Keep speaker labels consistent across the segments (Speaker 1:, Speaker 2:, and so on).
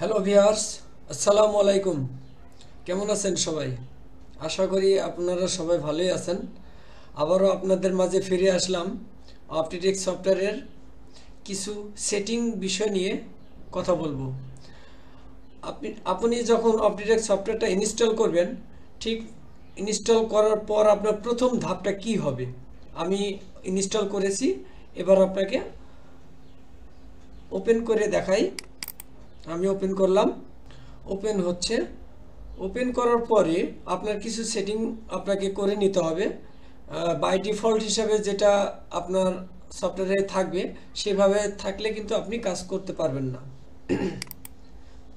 Speaker 1: Hello viewers, আসসালামু আলাইকুম। কেমন আছেন সবাই? আশা করি আপনারা সবাই ভালোই আছেন। আবারও আপনাদের মাঝে ফিরে আসলাম অপটিটেক্স সফটওয়্যারের কিছু সেটিং বিষয় নিয়ে কথা বলবো। আপনি যখন অপটিটেক্স সফটওয়্যারটা ইনস্টল করবেন, ঠিক ইনস্টল করার পর আপনার প্রথম ধাপটা কি হবে? আমি ইনস্টল করেছি, এবার আপনাকে ওপেন করে দেখাই। আমি ওপেন করলাম, ওপেন হচ্ছে। ওপেন করার পরে আপনার কিছু সেটিং আপনাকে করে নিতে হবে। বাই ডিফল্ট হিসাবে যেটা আপনার সফটওয়্যারে থাকবে সেভাবে থাকলে কিন্তু আপনি কাজ করতে পারবেন না।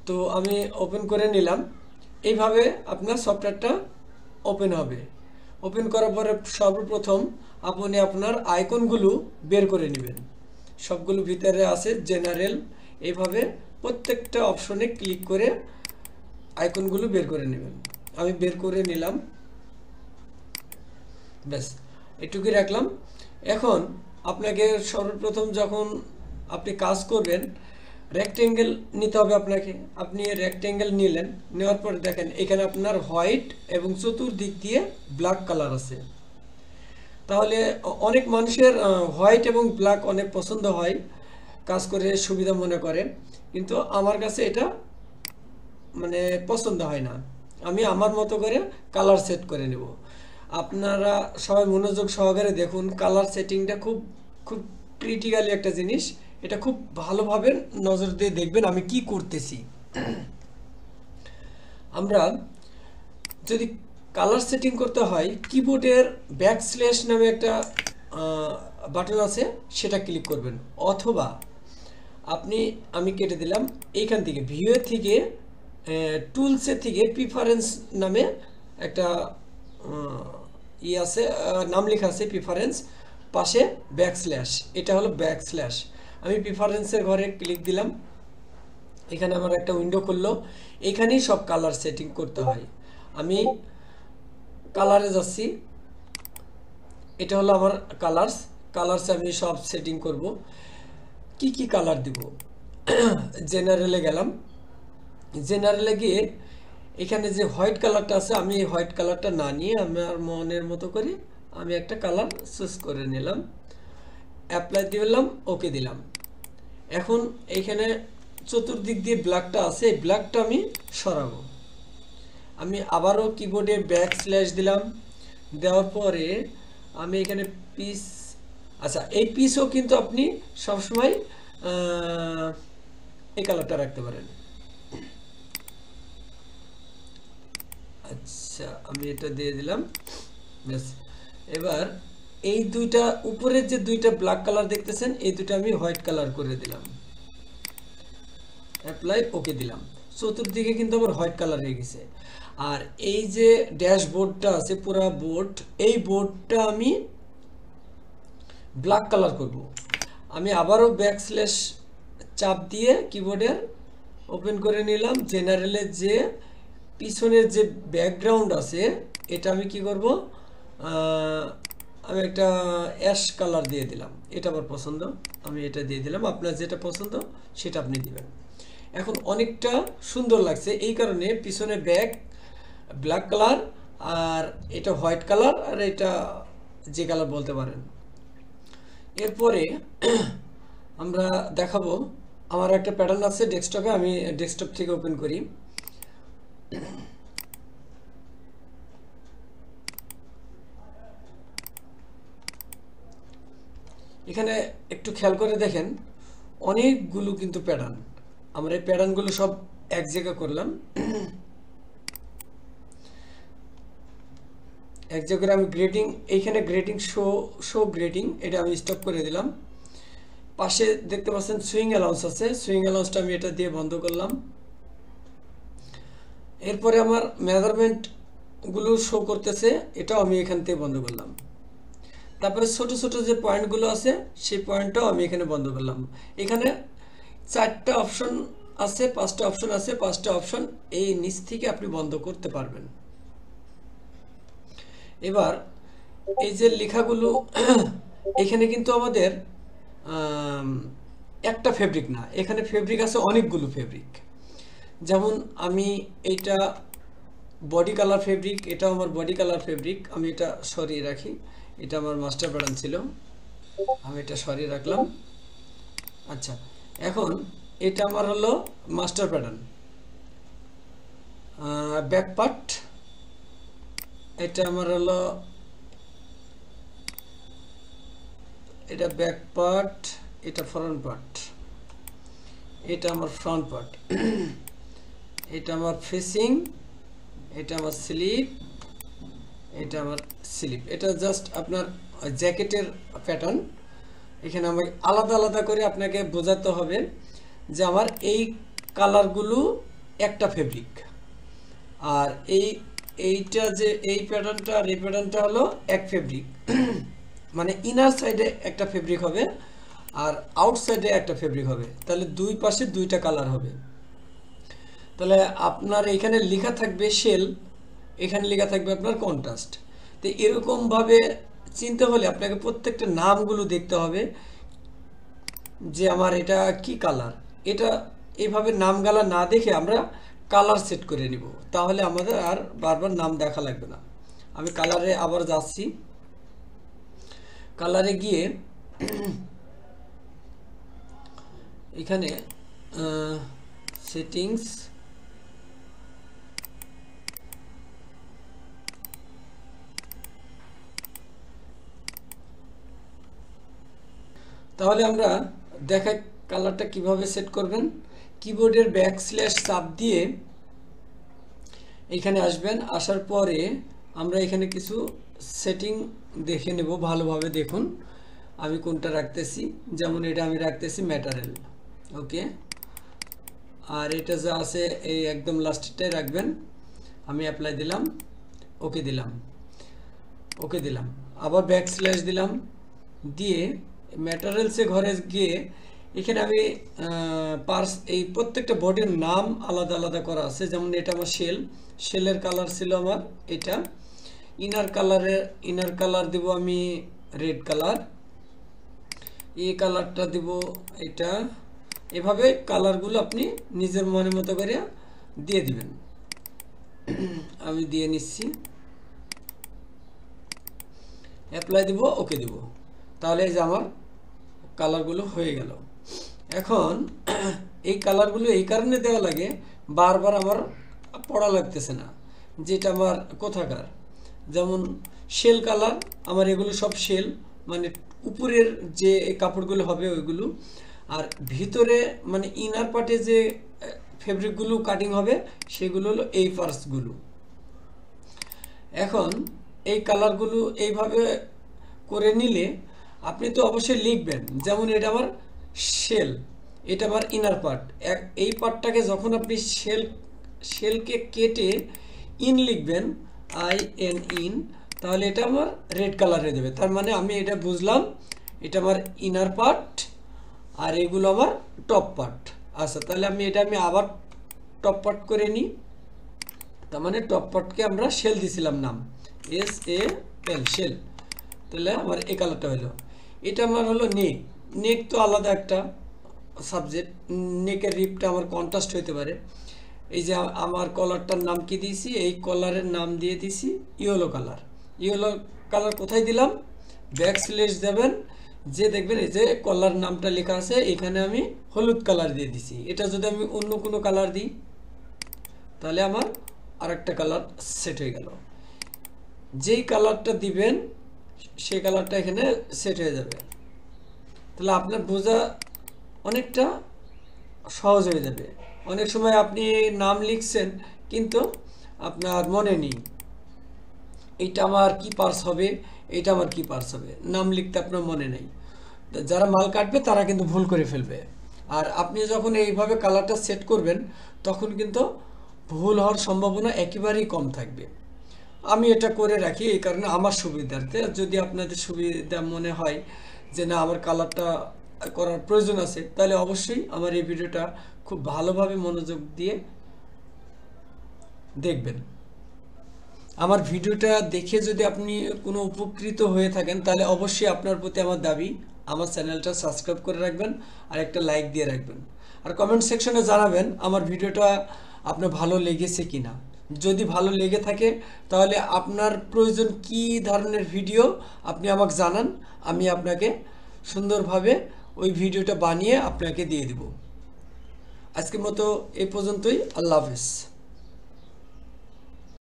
Speaker 1: তো আমি ওপেন করে নিলাম। এইভাবে আপনার সফটওয়্যারটা ওপেন হবে। ওপেন করার পরে সর্বপ্রথম আপনি আপনার আইকনগুলো বের করে নেবেন। সবগুলো ভিতরে আছে জেনারেল। এইভাবে প্রত্যেকটা অপশনে ক্লিক করে আইকনগুলো বের করে নেবেন। আমি বের করে নিলাম, ব্যাস এটুকুই রাখলাম। এখন আপনাকে সর্বপ্রথম যখন আপনি কাজ করবেন, রেক্টেঙ্গেল নিতে হবে আপনাকে। আপনি রেক্টেঙ্গেল নিলেন, নেওয়ার পর দেখেন এখানে আপনার হোয়াইট এবং চতুর্দিক দিয়ে ব্ল্যাক কালার আছে। তাহলে অনেক মানুষের হোয়াইট এবং ব্ল্যাক অনেক পছন্দ হয়, কাজ করে সুবিধা মনে করে, কিন্তু আমার কাছে এটা মানে পছন্দ হয় না। আমি আমার মতো করে কালার সেট করে নেব। আপনারা সবাই মনোযোগ সহকারে দেখুন। কালার সেটিংটা খুব খুব ক্রিটিক্যালি একটা জিনিস। এটা খুব ভালোভাবে নজর দিয়ে দেখবেন আমি কি করতেছি। আমরা যদি কালার সেটিং করতে হয়, কিবোর্ডের ব্যাকস্ল্যাশ নামে একটা বাটন আছে, সেটা ক্লিক করবেন। অথবা আমি কেটে দিলাম, এইখান থেকে ভিউ থেকে টুলসের থেকে প্রিফারেন্স নামে একটা আছে, নাম লেখা আছে প্রিফারেন্স, পাশে ব্যাকস্ল্যাশ, এটা হলো ব্যাকস্ল্যাশ। আমি প্রিফারেন্সের ঘরে ক্লিক দিলাম, এখানে আমার একটা উইন্ডো খুললো। এখানেই সব কালার সেটিং করতে হয়। আমি কালারে যাচ্ছি, এটা হলো আমার কালার্সে আমি সব সেটিং করব। কি কি কালার দিব? জেনারেলে গেলাম, জেনারেলে গিয়ে এখানে যে হোয়াইট কালারটা আছে, আমি এই হোয়াইট কালারটা না নিয়ে আমার মনের মতো করে আমি একটা কালার চুজ করে নিলাম, অ্যাপ্লাই দিলাম, ওকে দিলাম। এখন এইখানে চতুর্দিক দিয়ে ব্ল্যাকটা আছে, এই ব্ল্যাকটা আমি সরাবো। আমি আবারও কিবোর্ডে ব্যাকস্ল্যাশ দিলাম, দেওয়ার পরে আমি এখানে পিস, আচ্ছা এই পিসও কিন্তু আপনি সবসময় এই কালারটা রাখতে পারেন। আচ্ছা আমি এটা দিয়ে দিলাম, ব্যাস। এবার এই দুইটা উপরের যে দুইটা ব্ল্যাক কালার দেখতেছেন, এই দুইটা আমি হোয়াইট কালার করে দিলাম, অ্যাপ্লাই, ওকে দিলাম। চতুর্দিকে কিন্তু আমার হোয়াইট কালার হয়ে গেছে। আর এই যে ড্যাশবোর্ডটা আছে, পুরা বোর্ড, এই বোর্ডটা আমি ব্ল্যাক কালার করব। আমি আবারও ব্যাকস্ল্যাশ চাপ দিয়ে কিবোর্ডের ওপেন করে নিলাম। জেনারেলের যে পিছনের যে ব্যাকগ্রাউন্ড আছে, এটা আমি কি করব, আমি একটা অ্যাশ কালার দিয়ে দিলাম, এটা আমার পছন্দ, আমি এটা দিয়ে দিলাম। আপনার যেটা পছন্দ সেটা আপনি দিবেন। এখন অনেকটা সুন্দর লাগছে, এই কারণে পিছনে ব্ল্যাক কালার, আর এটা হোয়াইট কালার, আর এটা যে কালার বলতে পারেন। এরপরে আমরা দেখাবো, আমার একটা প্যাটার্ন আছে ডেস্কটপে, আমি ডেস্কটপ থেকে ওপেন করি। এখানে একটু খেয়াল করে দেখেন, অনেকগুলো কিন্তু প্যাটার্ন। আমরা এই প্যাটার্নগুলো সব এক জায়গা করলাম, এক জায়গায় আমি গ্রেডিং, এইখানে গ্রেডিং শো গ্রেডিং, এটা আমি স্টপ করে দিলাম। পাশে দেখতে পাচ্ছেন সুইং অ্যালাউন্স আছে, সুইং অ্যালাউন্সটা আমি এটা দিয়ে বন্ধ করলাম। এরপরে আমার মেজারমেন্টগুলো শো করতেছে, এটাও আমি এখান থেকে বন্ধ করলাম। তারপরে ছোট ছোট যে পয়েন্টগুলো আছে, সেই পয়েন্টটাও আমি এখানে বন্ধ করলাম। এখানে চারটা অপশন আছে, পাঁচটা অপশন আছে, পাঁচটা অপশন এই নিচ থেকে আপনি বন্ধ করতে পারবেন। এবার এই যে লেখাগুলো, এখানে কিন্তু আমাদের একটা ফেব্রিক না, এখানে ফেব্রিক আছে অনেকগুলো ফেব্রিক। যেমন আমি এইটা বডি কালার ফেব্রিক, এটা আমার বডি কালার ফেব্রিক, আমি এটা সরিয়ে রাখি, এটা আমার মাস্টার প্যাটার্ন ছিল, আমি এটা সরিয়ে রাখলাম। আচ্ছা, এখন এটা আমার হলো মাস্টার প্যাটার্ন, ব্যাক পার্ট, এটা আমার হলো এটা ব্যাক পার্ট, এটা ফ্রন্ট পার্ট, এটা আমার ফ্রন্ট পার্ট, এটা আমার ফেসিং, এটা আমার স্লিপ, এটা আমার স্লিপ। এটা জাস্ট আপনার জ্যাকেটের প্যাটার্ন। এখানে আমাকে আলাদা আলাদা করে আপনাকে বোঝাতে হবে যে আমার এই কালারগুলো একটা ফেব্রিক, আর এইটা যে এই প্যাটার্নটা আর এই প্যাটার্নটা হলো এক ফেব্রিক। মানে ইনার সাইডে একটা ফেব্রিক হবে আর আউটসাইডে একটা ফেব্রিক হবে, তাহলে দুই পাশে দুইটা কালার হবে। তাহলে আপনার এখানে লেখা থাকবে শেল, এখানে লেখা থাকবে আপনার কন্ট্রাস্ট। তো এরকমভাবে চিন্তা হলে আপনাকে প্রত্যেকটা নামগুলো দেখতে হবে যে আমার এটা কি কালার। এটা এইভাবে নামগালা না দেখে আমরা কালার সেট করে নিব, তাহলে আমাদের আর বারবার নাম দেখা লাগবে না। আমি কালারে আবার যাচ্ছি, কালারে গিয়ে এখানে সেটিংস, তাহলে আমরা দেখাই কালারটা কিভাবে সেট করবেন। কিবোর্ডের ব্যাকস্ল্যাশ চাপ দিয়ে এখানে আসবেন, আসার পরে আমরা এখানে কিছু সেটিং দেখে নেব, ভালোভাবে দেখুন আমি কোনটা রাখতেছি। যেমন এটা আমি রাখতেছি ম্যাটেরিয়াল, ওকে। আর এটা যা আছে এই একদম লাস্টটাই রাখবেন। আমি অ্যাপ্লাই দিলাম, ওকে দিলাম, ওকে দিলাম, আবার ব্যাকস্ল্যাশ দিলাম, দিয়ে ম্যাটেরিয়ালসে ঘরে গিয়ে এখানে আমি পার্স এই প্রত্যেকটা বোর্ডের নাম আলাদা আলাদা করা আছে। যেমন এটা আমার শেলের কালার ছিল আমার এটা, ইনার কালার দিব আমি রেড কালার, এই কালারটা দিব এটা। এভাবে কালারগুলো আপনি নিজের মনের মতো করে দিয়ে দিবেন। আমি দিয়ে নিচ্ছি, অ্যাপ্লাই দিব, ওকে দিব, তাহলে এই যে আমার কালারগুলো হয়ে গেল। এখন এই কালারগুলো এই কারণে দেওয়া লাগে, বারবার আমার পড়া লাগতেছে না যেটা আমার কোথাকার। যেমন শেল কালার, আমার এগুলো সব শেল, মানে উপরের যে কাপড়গুলো হবে ওইগুলো, আর ভিতরে মানে ইনার পার্টে যে ফেব্রিকগুলো কাটিং হবে সেগুলো হলো এই পার্টসগুলো। এখন এই কালারগুলো এইভাবে করে নিলে আপনি তো অবশ্যই লিখবেন। যেমন এটা আমার শেল, এটা আমার ইনার পার্ট, এই পার্টটাকে যখন আপনি শেলকে কেটে ইন লিখবেন, IN ইন, তাহলে এটা আমার রেড কালারে দেবে। তার মানে আমি এটা বুঝলাম এটা আমার ইনার পার্ট আর এগুলো আমার টপ পার্ট। আচ্ছা, তাহলে আমি আবার টপ পার্ট করে নিই। তার মানে টপ পার্টকে আমরা শেল দিছিলাম নাম, SAL, শেল। তাহলে আমার এই কালারটা হলো। এটা আমার হলো নেক তো আলাদা একটা সাবজেক্ট, নেকের রিপটা আমার কন্ট্রাস্ট হইতে পারে। এই যে আমার কলারটার নাম কি দিয়েছি, এই কলারের নাম দিয়ে দিছি ইয়েলো কালার। ইয়েলো কালার কোথায় দিলাম, ব্যাকস্ল্যাশ দেবেন, যে দেখবেন এই যে কলার নামটা লেখা আছে এখানে আমি হলুদ কালার দিয়ে দিছি। এটা যদি আমি অন্য কোনো কালার দিই তাহলে আমার আরেকটা কালার সেট হয়ে গেল। যেই কালারটা দিবেন সেই কালারটা এখানে সেট হয়ে যাবে। তাহলে আপনার বোঝা অনেকটা সহজ হয়ে যাবে। অনেক সময় আপনি নাম লিখছেন কিন্তু আপনার মনে নেই এইটা আমার কি পার্স হবে, এইটা আমার কি পার্স হবে, নাম লিখতে আপনার মনে নেই। যারা মাল কাটবে তারা কিন্তু ভুল করে ফেলবে। আর আপনি যখন এইভাবে কালারটা সেট করবেন তখন কিন্তু ভুল হওয়ার সম্ভাবনা একেবারেই কম থাকবে। আমি এটা করে রাখি এই কারণে আমার সুবিধার্থে। যদি আপনাদের সুবিধা মনে হয় যে না আমার কালারটা করার প্রয়োজন আছে, তাহলে অবশ্যই আমার এই ভিডিওটা খুব ভালোভাবে মনোযোগ দিয়ে দেখবেন। আমার ভিডিওটা দেখে যদি আপনি কোনো উপকৃত হয়ে থাকেন তাহলে অবশ্যই আপনার প্রতি আমার দাবি আমার চ্যানেলটা সাবস্ক্রাইব করে রাখবেন আর একটা লাইক দিয়ে রাখবেন। আর কমেন্ট সেকশনে জানাবেন আমার ভিডিওটা আপনার ভালো লেগেছে কিনা। যদি ভালো লেগে থাকে তাহলে আপনার প্রয়োজন কি ধরনের ভিডিও আপনি আমাকে জানান, আমি আপনাকে সুন্দরভাবে ওই ভিডিওটা বানিয়ে আপনাকে দিয়ে দিব। আজকের মতো এই পর্যন্তই। আল্লাহ হাফেজ।